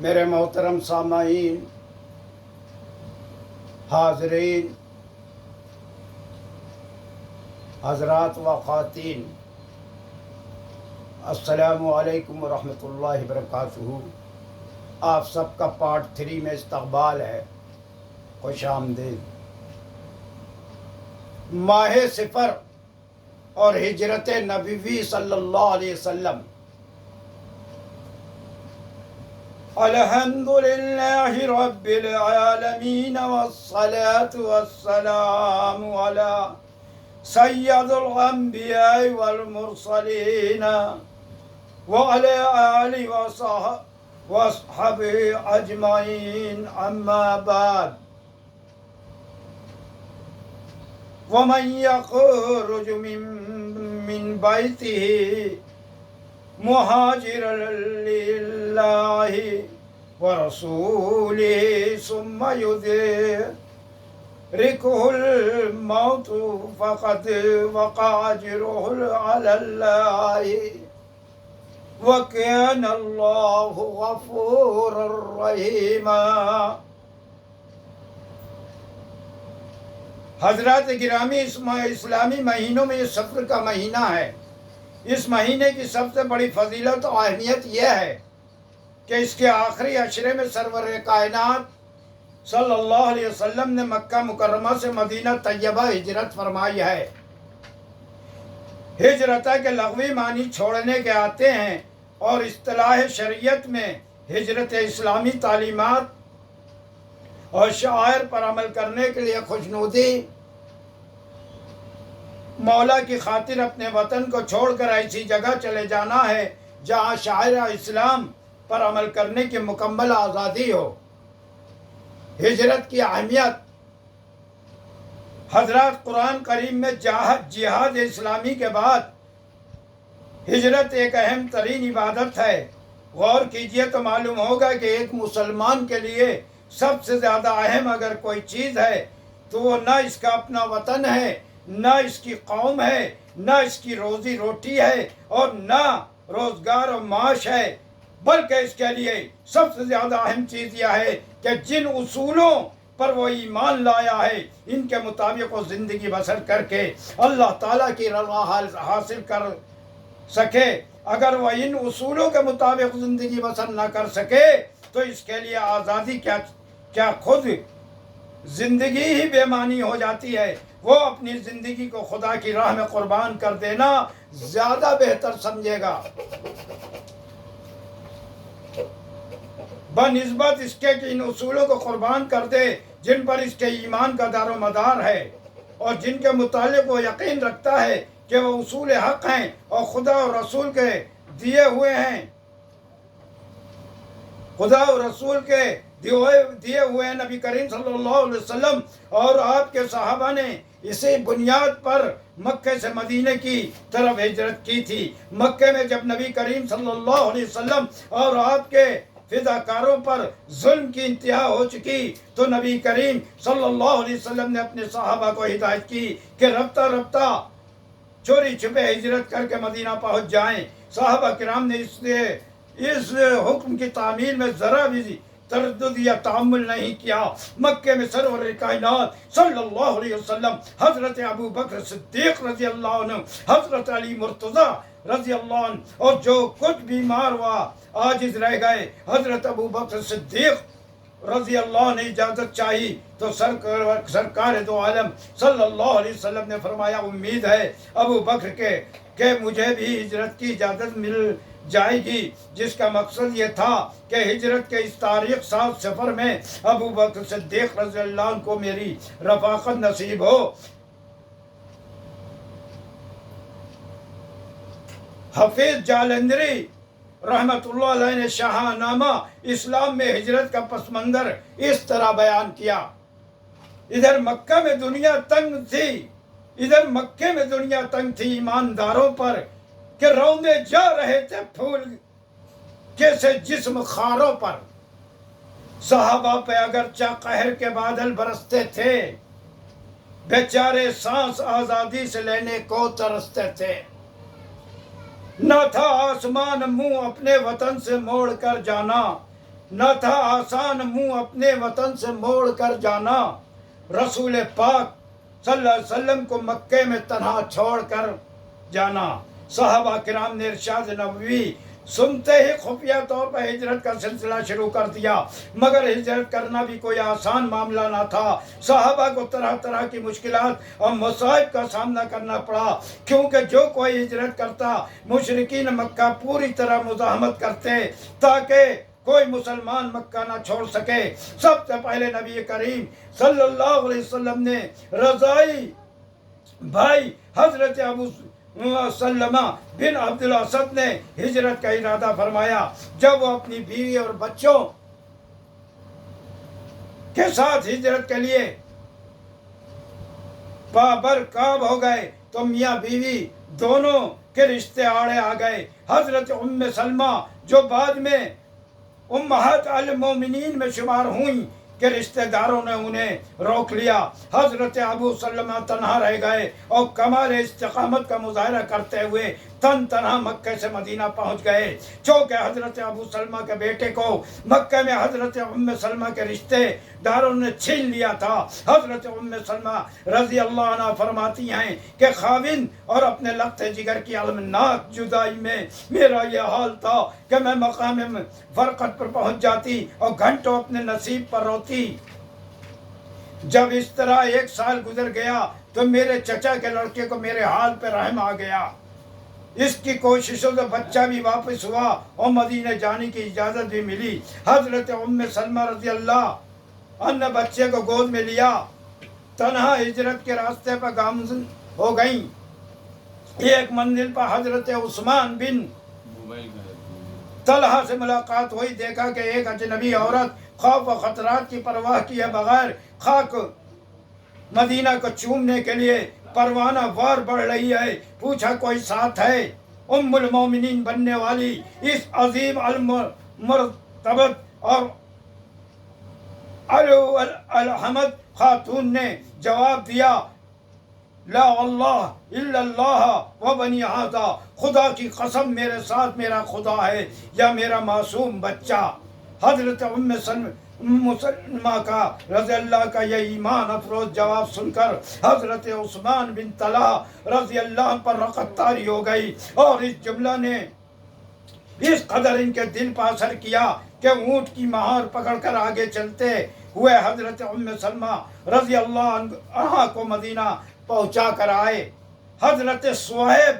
میرے محترم سامعین، حاضرین، حضرات و خواتین، السلام علیکم ورحمۃ اللہ وبرکاتہ۔ آپ سب کا پارٹ 3 میں استقبال ہے، خوش آمدید۔ ماہ صفر اور ہجرت نبوی صلی اللہ علیہ وسلم۔ الحمد للہ رب العالمین والصلاة والسلام علی سید الانبیاء والمرسلین وعلی آلہ وصحبہ اجمعین، اما بعد۔ ومن یخرج من بیتہ مہاجرا للہ ورسولہ ثم یدرکہ الموت فقد وقع اجرہ علی اللہ وکان اللہ غفورا رحیما۔ حضرات گرامی، اسلامی مہینوں میں یہ صفر کا مہینہ ہے۔ اس مہینے کی سب سے بڑی فضیلت و اہمیت یہ ہے کہ اس کے آخری عشرے میں سرور کائنات صلی اللہ علیہ وسلم نے مکہ مکرمہ سے مدینہ طیبہ ہجرت فرمائی ہے۔ ہجرت کے لغوی معنی چھوڑنے کے آتے ہیں، اور اصطلاح شریعت میں ہجرت اسلامی تعلیمات اور شعائر پر عمل کرنے کے لیے خوشنودی، مولا کی خاطر اپنے وطن کو چھوڑ کر ایسی جگہ چلے جانا ہے جہاں شاعر اسلام پر عمل کرنے کی مکمل آزادی ہو۔ ہجرت کی اہمیت۔ حضرات قرآن کریم میں جہاد اسلامی کے بعد ہجرت ایک اہم ترین عبادت ہے۔ غور کیجئے تو معلوم ہوگا کہ ایک مسلمان کے لیے سب سے زیادہ اہم اگر کوئی چیز ہے تو وہ نہ اس کا اپنا وطن ہے، نہ اس کی قوم ہے، نہ اس کی روزی روٹی ہے، اور نہ روزگار و معاش ہے، بلکہ اس کے لیے سب سے زیادہ اہم چیز یہ ہے کہ جن اصولوں پر وہ ایمان لایا ہے ان کے مطابق وہ زندگی بسر کر کے اللہ تعالیٰ کی رضا حاصل کر سکے۔ اگر وہ ان اصولوں کے مطابق زندگی بسر نہ کر سکے تو اس کے لیے آزادی کیا خود زندگی ہی بے معنی ہو جاتی ہے۔ وہ اپنی زندگی کو خدا کی راہ میں قربان کر دینا زیادہ بہتر سمجھے گا، بنسبت اس کے کہ ان اصولوں کو قربان کر دے جن پر اس کے ایمان کا دار و مدار ہے، اور جن کے متعلق وہ یقین رکھتا ہے کہ وہ اصول حق ہیں اور خدا اور رسول کے دیے ہوئے ہیں۔ خدا اور رسول کے دیے ہوئے ہیں۔ نبی کریم صلی اللہ علیہ وسلم اور آپ کے صحابہ نے اسی بنیاد پر مکہ سے مدینے کی طرف ہجرت کی تھی۔ مکہ میں جب نبی کریم صلی اللہ علیہ وسلم اور آپ کے فداکاروں پر ظلم کی انتہا ہو چکی تو نبی کریم صلی اللہ علیہ وسلم نے اپنے صحابہ کو ہدایت کی کہ رفتہ رفتہ چوری چھپے ہجرت کر کے مدینہ پہنچ جائیں۔ صحابہ کرام نے اس حکم کی تعمیل میں ذرا بھی تردد یا تعمل نہیں کیا۔ مکے میں سرور کائنات صلی اللہ علیہ وسلم، حضرت ابو بکر صدیق رضی اللہ عنہ، حضرت علی مرتضیٰ رضی اللہ عنہ، اور جو کچھ بیمار ہوا عاجز رہ گئے، حضرت ابو بکر صدیق رضی اللہ عنہ نے اجازت چاہی تو سرکار دو عالم صلی اللہ علیہ وسلم نے فرمایا امید ہے ابو بکر کہ مجھے بھی ہجرت کی اجازت مل جائے گی، جس کا مقصد یہ تھا کہ ہجرت کے اس تاریخ 7 سفر میں ابو بکر صدیق رضی اللہ عنہ کو میری رفاقت نصیب ہو۔ حفیظ جالندری رحمت اللہ علیہ نے شاہ نامہ اسلام میں ہجرت کا پس منظر اس طرح بیان کیا۔ ادھر مکہ میں دنیا تنگ تھی ایمانداروں پر کہ روندے جا رہے تھے پھول کیسے جسم خاروں پر۔ صحابہ پہ اگرچہ قہر کے بادل برستے تھے، بیچارے سانس آزادی سے لینے کو ترستے تھے۔ نہ تھا آسمان منہ اپنے وطن سے موڑ کر جانا، نہ تھا آسان منہ اپنے وطن سے موڑ کر جانا، رسول پاک صلی اللہ علیہ وسلم کو مکے میں تنہا چھوڑ کر جانا۔ صحابہ کرام نے ارشاد نبوی سنتے ہی خفیہ طور پر ہجرت کا سلسلہ شروع کر دیا، مگر ہجرت کرنا بھی کوئی آسان معاملہ نہ تھا۔ صحابہ کو طرح طرح کی مشکلات اور مصائب کا سامنا کرنا پڑا، کیونکہ جو کوئی ہجرت کرتا مشرکین مکہ پوری طرح مزاحمت کرتے تاکہ کوئی مسلمان مکہ نہ چھوڑ سکے۔ سب سے پہلے نبی کریم صلی اللہ علیہ وسلم نے رضائی بھائی حضرت ابو سلمہ بن عبد الاسد نے ہجرت کا ارادہ فرمایا۔ جب وہ اپنی بیوی اور بچوں کے ساتھ ہجرت کے لیے پابرکاب ہو گئے تو میاں بیوی دونوں کے رشتے آڑے آ گئے۔ حضرت ام سلمہ جو بعد میں امہات المومنین میں شمار ہوئیں کہ رشتہ داروں نے انہیں روک لیا۔ حضرت ابو سلمہ تنہا رہ گئے اور کمال استقامت کا مظاہرہ کرتے ہوئے تنہا مکہ سے مدینہ پہنچ گئے، چونکہ حضرت ابو سلمہ کے بیٹے کو مکہ میں حضرت ام سلمہ کے رشتے داروں نے چھین لیا تھا۔ حضرت ام سلمہ رضی اللہ عنہ فرماتی ہیں کہ خاوند اور اپنے لخت جگر کی المناک جدائی میں میرا یہ حال تھا کہ میں مقام فرقت پر پہنچ جاتی اور گھنٹوں اپنے نصیب پر روتی۔ جب اس طرح 1 سال گزر گیا تو میرے چچا کے لڑکے کو میرے حال پہ رحم آ گیا۔ اس کی کوششوں سے بچہ بھی واپس ہوا اور مدینے جانے کی اجازت بھی ملی۔ حضرت ام سلمہ رضی اللہ عنہ بچے کو گود میں لیا، تنہا ہجرت کے راستے پر گامزن ہو گئیں۔ ایک منزل پر حضرت عثمان بن طلحہ سے ملاقات ہوئی، دیکھا کہ ایک اجنبی عورت خوف و خطرات کی پرواہ کیے بغیر خاک مدینہ کو چومنے کے لیے پروانہ وار بڑھ رہی ہے۔ پوچھا کوئی ساتھ ہے؟ ام المومنین بننے والی اس عظیم المرتبت اور الحمد خاتون نے جواب دیا، لا اللہ الا اللہ و بنی ھذا، خدا کی قسم میرے ساتھ میرا خدا ہے یا میرا معصوم بچہ۔ حضرت ام سلمہ کا رضی اللہ کا یہ ایمان افروز جواب سن کر حضرت عثمان بن طلحہ رضی اللہ پر رقت طاری ہو گئی، اور اس جملہ نے اس قدر ان کے دل پر اثر کیا کہ اونٹ کی مہار پکڑ کر آگے چلتے ہوئے حضرت ام سلمہ رضی اللہ عنہ کو مدینہ پہنچا کر آئے۔ حضرت صہیب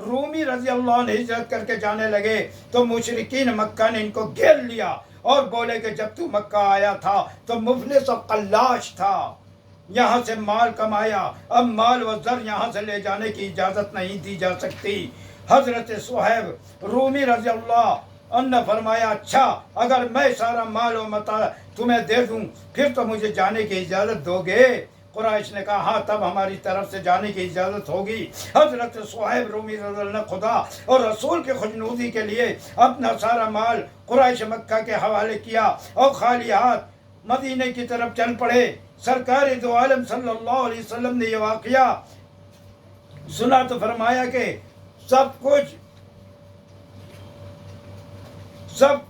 رومی رضی اللہ عنہ ہجرت کر کے جانے لگے تو مشرکین مکہ نے ان کو گھیر لیا اور بولے کہ جب تو مکہ آیا تھا تو مفلس و قلاش تھا، یہاں سے مال کمایا، اب مال و زر یہاں سے لے جانے کی اجازت نہیں دی جا سکتی۔ حضرت صہیب رومی رضی اللہ عنہ فرمایا، اچھا اگر میں سارا مال و متاع تمہیں دے دوں پھر تو مجھے جانے کی اجازت دو گے؟ قریش نے کہا ہاں تب ہماری طرف سے جانے کی اجازت ہوگی۔ حضرت صہیب رومی رضی اللہ عنہ خدا اور رسول کی خوشنودی کے لیے اپنا سارا مال قریش مکہ کے حوالے کیا اور خالی ہاتھ مدینے کی طرف چل پڑے۔ سرکار دو عالم صلی اللہ علیہ وسلم نے یہ واقعہ سنا تو فرمایا کہ سب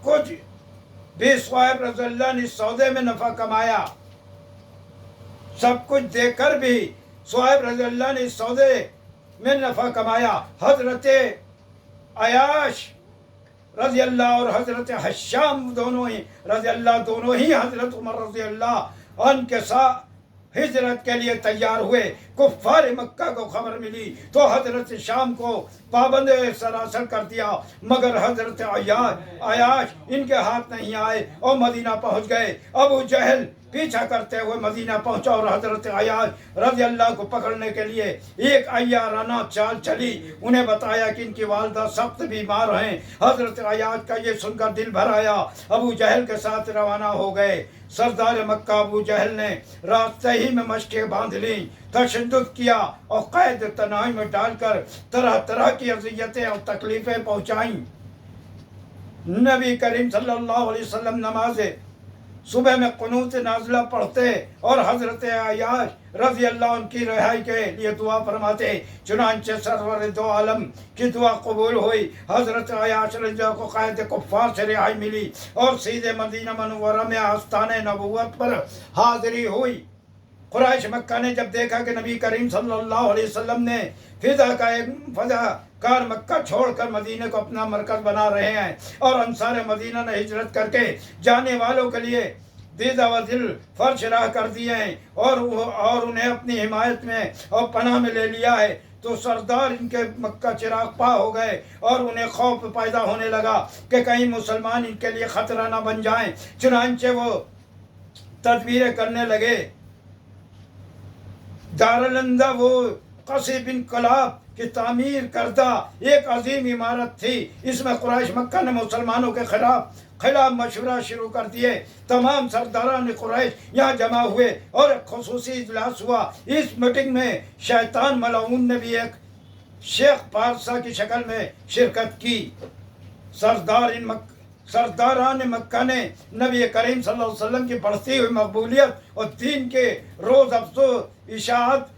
کچھ بھی صہیب رضی اللہ نے سودے میں نفع کمایا، سب کچھ دے کر بھی صہیب رضی اللہ نے سودے میں نفع کمایا۔ حضرت عیاش رضی اللہ اور حضرت حشام دونوں ہی حضرت عمر رضی اللہ عنہ کے ساتھ ہجرت کے لیے تیار ہوئے۔ کفار مکہ کو خبر ملی تو حضرت شام کو پابند سراسر کر دیا، مگر حضرت عیاش ان کے ہاتھ نہیں آئے اور مدینہ پہنچ گئے۔ ابو جہل پیچھا کرتے ہوئے مدینہ پہنچا اور حضرت عیاش رضی اللہ کو پکڑنے کے لیے ایک عیارانہ چال چلی۔ انہیں بتایا کہ ان کی والدہ سخت بیمار ہیں۔ حضرت عیاش کا یہ سن کر دل بھر آیا، ابو جہل کے ساتھ روانہ ہو گئے۔ سردار مکہ ابو جہل نے راستے ہی میں مشقیں باندھ لیں، تشدد کیا اور قید تنہائی میں ڈال کر طرح طرح کی اذیتیں اور تکلیفیں پہنچائیں۔ نبی کریم صلی اللہ علیہ وسلم نماز صبح میں قنوت نازلہ پڑھتے اور حضرت عیاش رضی اللہ عنہ کی رہائی کے لیے دعا فرماتے۔ چنانچہ سرور دو عالم کی دعا قبول ہوئی، حضرت عیاش رضی اللہ کو قید کفار سے رہائی ملی اور سیدھے مدینہ منورہ میں آستانِ نبوت پر حاضری ہوئی۔ قریش مکہ نے جب دیکھا کہ نبی کریم صلی اللہ علیہ وسلم نے فضا کار مکہ چھوڑ کر مدینہ کو اپنا مرکز بنا رہے ہیں اور انصار مدینہ نے ہجرت کر کے جانے والوں کے لیے دیدہ و دل فرش راہ کر دیے ہیں اور انہیں اپنی حمایت میں اور پناہ میں لے لیا ہے، تو سردار ان کے مکہ چراغ پا ہو گئے اور انہیں خوف پیدا ہونے لگا کہ کہیں مسلمان ان کے لیے خطرہ نہ بن جائیں۔ چنانچہ وہ تدبیریں کرنے لگے۔ دارالندہ وہ قصی بن کلاب کی تعمیر کردہ ایک عظیم عمارت تھی۔ اس میں قریش مکہ نے مسلمانوں کے خلاف مشورہ شروع کر دیے۔ تمام سرداران قریش یہاں جمع ہوئے اور ایک خصوصی اجلاس ہوا۔ اس میٹنگ میں شیطان ملعون نے بھی ایک شیخ پارسا کی شکل میں شرکت کی۔ سرداران مکہ نے نبی کریم صلی اللہ علیہ وسلم کی بڑھتی ہوئی مقبولیت اور دین کے روز افزو اشاعت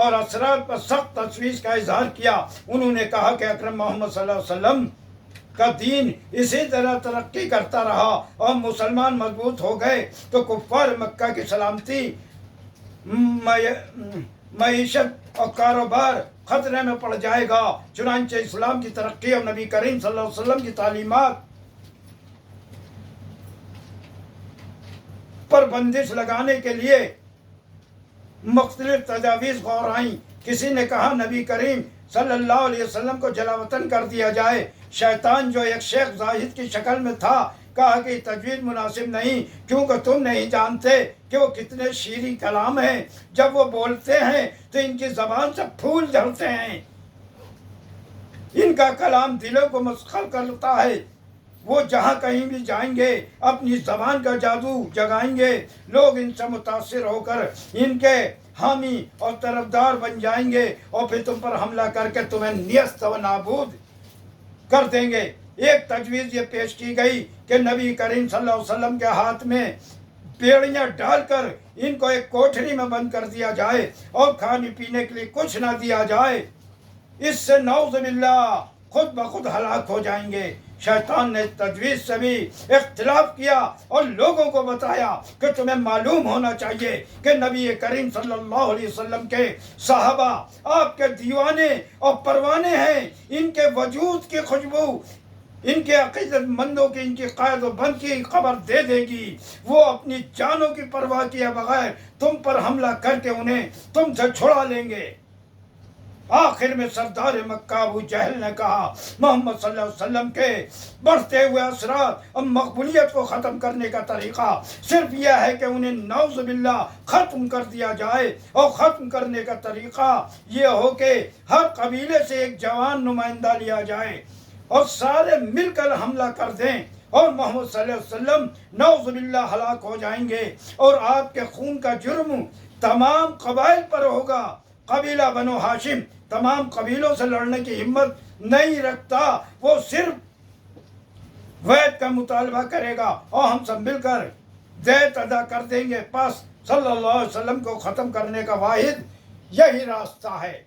اور اثرات پر سخت تشویش کا اظہار کیا۔ انہوں نے کہا کہ اکرم محمد صلی اللہ علیہ وسلم کا دین اسی طرح ترقی کرتا رہا اور مسلمان مضبوط ہو گئے تو کفار مکہ کی سلامتی، معیشت اور کاروبار خطرے میں پڑ جائے گا۔ چنانچہ اسلام کی ترقی اور نبی کریم صلی اللہ علیہ وسلم کی تعلیمات پر بندش لگانے کے لیے مختلف تجاویز غور آئیں۔ کسی نے کہا نبی کریم صلی اللہ علیہ وسلم کو جلا وطن کر دیا جائے۔ شیطان جو ایک شیخ زاہد کی شکل میں تھا کہا کہ تجویز مناسب نہیں، کیونکہ تم نہیں جانتے کہ وہ کتنے شیریں کلام ہیں۔ جب وہ بولتے ہیں تو ان کی زبان سے پھول جھڑتے ہیں، ان کا کلام دلوں کو مسخر کرتا ہے۔ وہ جہاں کہیں بھی جائیں گے اپنی زبان کا جادو جگائیں گے، لوگ ان سے متاثر ہو کر ان کے حامی اور طرفدار بن جائیں گے اور پھر تم پر حملہ کر کے تمہیں نیست و نابود کر دیں گے۔ ایک تجویز یہ پیش کی گئی کہ نبی کریم صلی اللہ علیہ وسلم کے ہاتھ میں بیڑیاں ڈال کر ان کو ایک کوٹھری میں بند کر دیا جائے اور کھانے پینے کے لیے کچھ نہ دیا جائے، اس سے نعوذ باللہ خود بخود ہلاک ہو جائیں گے۔ شیطان نے تجویز سے بھی اختلاف کیا اور لوگوں کو بتایا کہ تمہیں معلوم ہونا چاہیے کہ نبی کریم صلی اللہ علیہ وسلم کے صحابہ آپ کے دیوانے اور پروانے ہیں، ان کے وجود کی خوشبو ان کے عقیدت مندوں کی ان کی قید و بند کی خبر دے دے گی۔ وہ اپنی جانوں کی پرواہ کیے بغیر تم پر حملہ کر کے انہیں تم سے چھڑا لیں گے۔ آخر میں سردار مکہ ابو جہل نے کہا محمد صلی اللہ علیہ وسلم کے بڑھتے ہوئے اثرات اور مقبولیت کو ختم کرنے کا طریقہ صرف یہ ہے کہ انہیں نعوذ باللہ ختم کر دیا جائے، اور ختم کرنے کا طریقہ یہ ہو کہ ہر قبیلے سے ایک جوان نمائندہ لیا جائے اور سارے مل کر حملہ کر دیں اور محمد صلی اللہ علیہ وسلم نعوذ باللہ ہلاک ہو جائیں گے اور آپ کے خون کا جرم تمام قبائل پر ہوگا۔ قبیلہ بنو ہاشم تمام قبیلوں سے لڑنے کی ہمت نہیں رکھتا، وہ صرف وعد کا مطالبہ کرے گا اور ہم سب مل کر دیت ادا کر دیں گے۔ پس صلی اللہ علیہ وسلم کو ختم کرنے کا واحد یہی راستہ ہے۔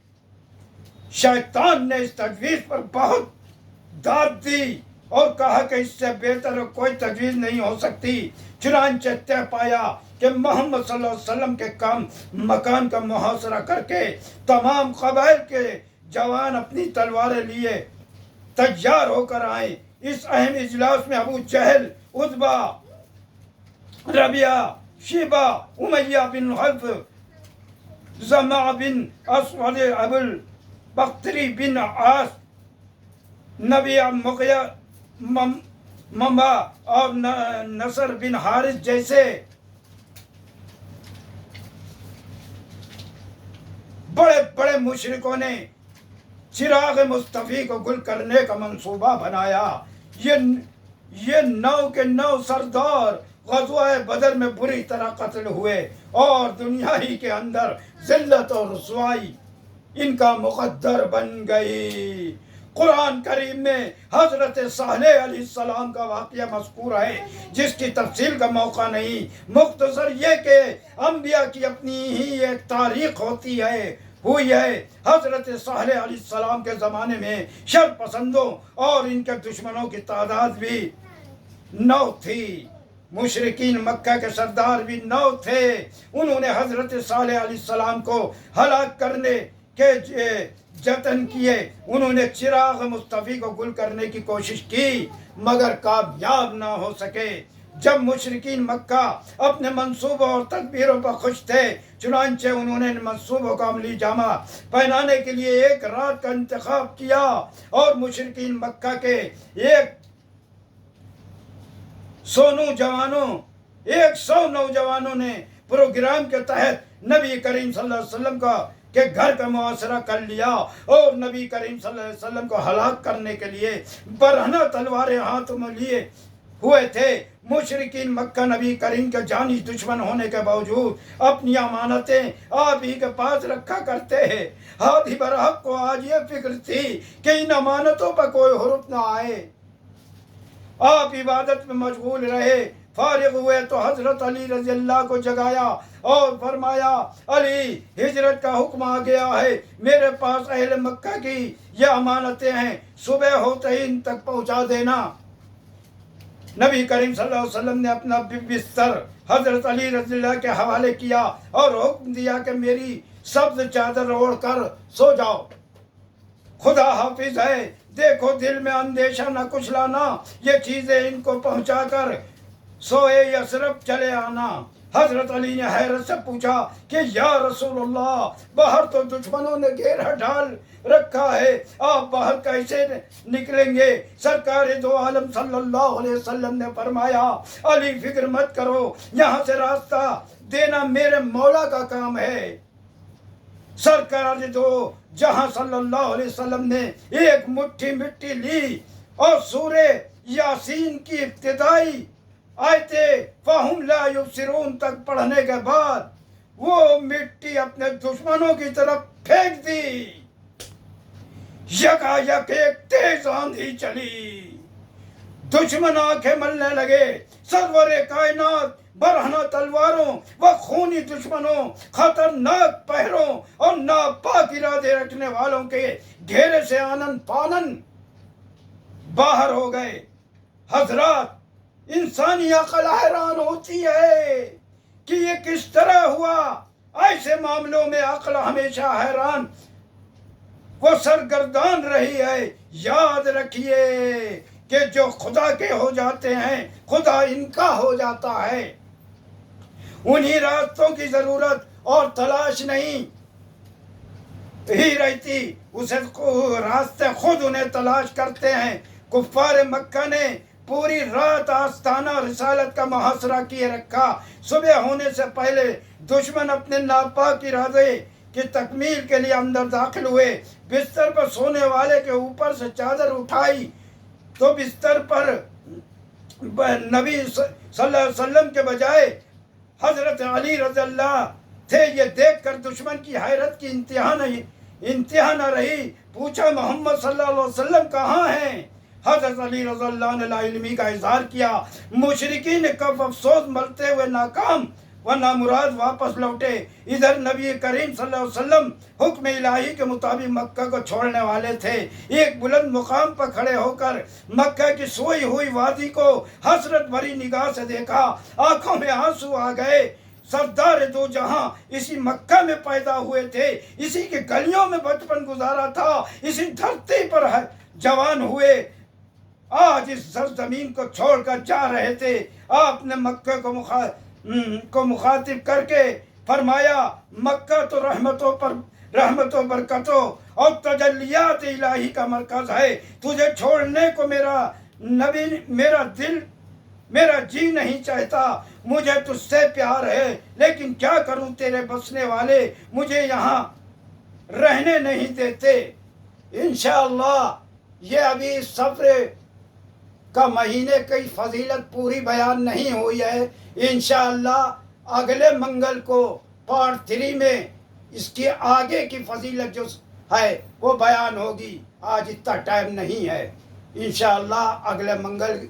شیطان نے اس تجویز پر بہت داد دی اور کہا کہ اس سے بہتر کوئی تجویز نہیں ہو سکتی۔ چنانچہ طے پایا کہ محمد صلی اللہ علیہ وسلم کے مکان کا محاصرہ کر کے تمام قبائل کے جوان اپنی تلواریں لیے تیار ہو کر آئیں۔ اس اہم اجلاس میں ابو جہل، عتبہ، ربیعہ، شیبہ، امیہ بن حلف، زمع بن اسود، ابو البختری بن عاص، نبی مغیہ مما اور نصر بن حارث جیسے بڑے بڑے مشرکوں نے چراغ مصطفی کو گل کرنے کا منصوبہ بنایا۔ یہ 9 کے 9 سردار غزوہ بدر میں بری طرح قتل ہوئے اور دنیا ہی کے اندر ذلت اور رسوائی ان کا مقدر بن گئی۔ قرآن کریم میں حضرت صالح علیہ السلام کا واقعہ مذکور ہے، جس کی تفصیل کا موقع نہیں، مختصر یہ کہ انبیاء کی اپنی ہی ایک تاریخ ہوتی ہے، ہوئی ہے۔ حضرت صالح علیہ السلام کے زمانے میں شر پسندوں اور ان کے دشمنوں کی تعداد بھی 9 تھی، مشرکین مکہ کے سردار بھی 9 تھے۔ انہوں نے حضرت صالح علیہ السلام کو ہلاک کرنے کے جتن کیے، انہوں نے چراغ مصطفی کو گل کرنے کی کوشش کی مگر کامیاب نہ ہو سکے۔ جب مشرکین مکہ اپنے منصوبوں اور تدبیروں پر خوش تھے، چنانچہ انہوں نے ان منصوبوں کو عملی جامہ پہنانے کے لیے ایک رات کا انتخاب کیا اور مشرکین مکہ کے 100 نوجوانوں نے پروگرام کے تحت نبی کریم صلی اللہ علیہ وسلم کے گھر کا محاصرہ کر لیا اور نبی کریم صلی اللہ علیہ وسلم کو ہلاک کرنے کے لیے برہنہ تلواریں ہاتھوں میں لیے ہوئے تھے۔ مشرکین مکہ نبی کریم کے جانی دشمن ہونے کے باوجود اپنی امانتیں آپ ہی کے پاس رکھا کرتے ہیں۔ ہادی برحق کو آج یہ فکر تھی کہ ان امانتوں پر کوئی حرف نہ آئے۔ آپ عبادت میں مشغول رہے، فارغ ہوئے تو حضرت علی رضی اللہ کو جگایا اور فرمایا، علی، ہجرت کا حکم آ گیا ہے، میرے پاس اہل مکہ کی یہ امانتیں ہیں، صبح ہوتے ہی ان تک پہنچا دینا۔ نبی کریم صلی اللہ علیہ وسلم نے اپنا بستر حضرت علی رضی اللہ کے حوالے کیا اور حکم دیا کہ میری سبز چادر اوڑھ کر سو جاؤ، خدا حافظ ہے، دیکھو دل میں اندیشہ نہ کچھ لانا، یہ چیزیں ان کو پہنچا کر سوئے یثرب چلے آنا۔ حضرت علی نے حیرت سے پوچھا کہ یا رسول اللہ، باہر تو دشمنوں نے گھیرا ڈال رکھا ہے، آپ باہر کیسے نکلیں گے؟ سرکار دو عالم صلی اللہ علیہ وسلم نے فرمایا، علی فکر مت کرو، یہاں سے راستہ دینا میرے مولا کا کام ہے۔ سرکار دو جہاں صلی اللہ علیہ وسلم نے ایک مٹھی مٹی لی اور سورہ یاسین کی ابتدائی آیتیں فَهُمْ لَا يُبْصِرُونَ تک پڑھنے کے بعد وہ مٹی اپنے دشمنوں کی طرف پھینک دی۔ یکا یک ایک تیز آندھی چلی، دشمن آنکھیں ملنے لگے، سرور کائنات برہنہ تلواروں و خونی دشمنوں، خطرناک پہروں اور ناپاک ارادے رکھنے والوں کے گھیرے سے آنن پانن باہر ہو گئے۔ حضرات، انسانی عقل حیران ہوتی ہے کہ یہ کس طرح ہوا۔ ایسے معاملوں میں عقل ہمیشہ حیران وہ سرگردان رہی ہے۔ یاد رکھیے کہ جو خدا کے ہو جاتے ہیں، خدا ان کا ہو جاتا ہے۔ انہی راستوں کی ضرورت اور تلاش نہیں ہی رہتی، اسے راستے خود انہیں تلاش کرتے ہیں۔ کفار مکہ نے پوری رات آستانہ رسالت کا محاصرہ کیے رکھا۔ صبح ہونے سے پہلے دشمن اپنے ناپاک ارادے کی تکمیل کے لیے اندر داخل ہوئے۔ بستر پر سونے والے کے اوپر سے چادر اٹھائی تو بستر پر نبی صلی اللہ علیہ وسلم کے بجائے حضرت علی رضی اللہ تھے۔ یہ دیکھ کر دشمن کی حیرت کی انتہا نہ رہی۔ پوچھا، محمد صلی اللہ علیہ وسلم کہاں ہیں؟ حضرت علی رضی اللہ نے لا علمی کا اظہار کیا۔ مشرکین کف افسوس ملتے ہوئے ناکام و نامراد واپس لوٹے۔ ادھر نبی کریم صلی اللہ علیہ وسلم حکم الہی کے مطابق مکہ کو چھوڑنے والے تھے۔ ایک بلند مقام پر کھڑے ہو کر مکہ کی سوئی ہوئی وادی کو حسرت بھری نگاہ سے دیکھا، آنکھوں میں آنسو آ گئے۔ سردار دو جہاں اسی مکہ میں پیدا ہوئے تھے، اسی کے گلیوں میں بچپن گزارا تھا، اسی دھرتی پر جوان ہوئے، آج اس سرزمین کو چھوڑ کر جا رہے تھے۔ آپ نے مکہ کو مخاطب کر کے فرمایا، مکہ تو رحمتوں برکتوں اور تجلیات الہی کا مرکز ہے، تجھے چھوڑنے کو میرا جی نہیں چاہتا، مجھے تجھ سے پیار ہے، لیکن کیا کروں، تیرے بسنے والے مجھے یہاں رہنے نہیں دیتے۔ انشاءاللہ یہ ابھی سفر کا مہینے کی فضیلت پوری بیان نہیں ہوئی ہے، انشاءاللہ اگلے منگل کو پارٹ 3 میں اس کی آگے کی فضیلت جو ہے وہ بیان ہوگی۔ آج اتنا ٹائم نہیں ہے. انشاءاللہ اگلے منگل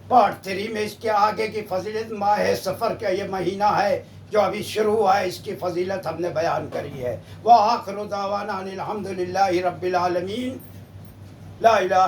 پارٹ 3 میں اس کے آگے کی فضیلت ماہ سفر کا یہ مہینہ ہے جو ابھی شروع ہوا ہے، اس کی فضیلت ہم نے بیان کری ہے. وآخر دعوانا ان الحمد للہ رب العالمین. لا الہ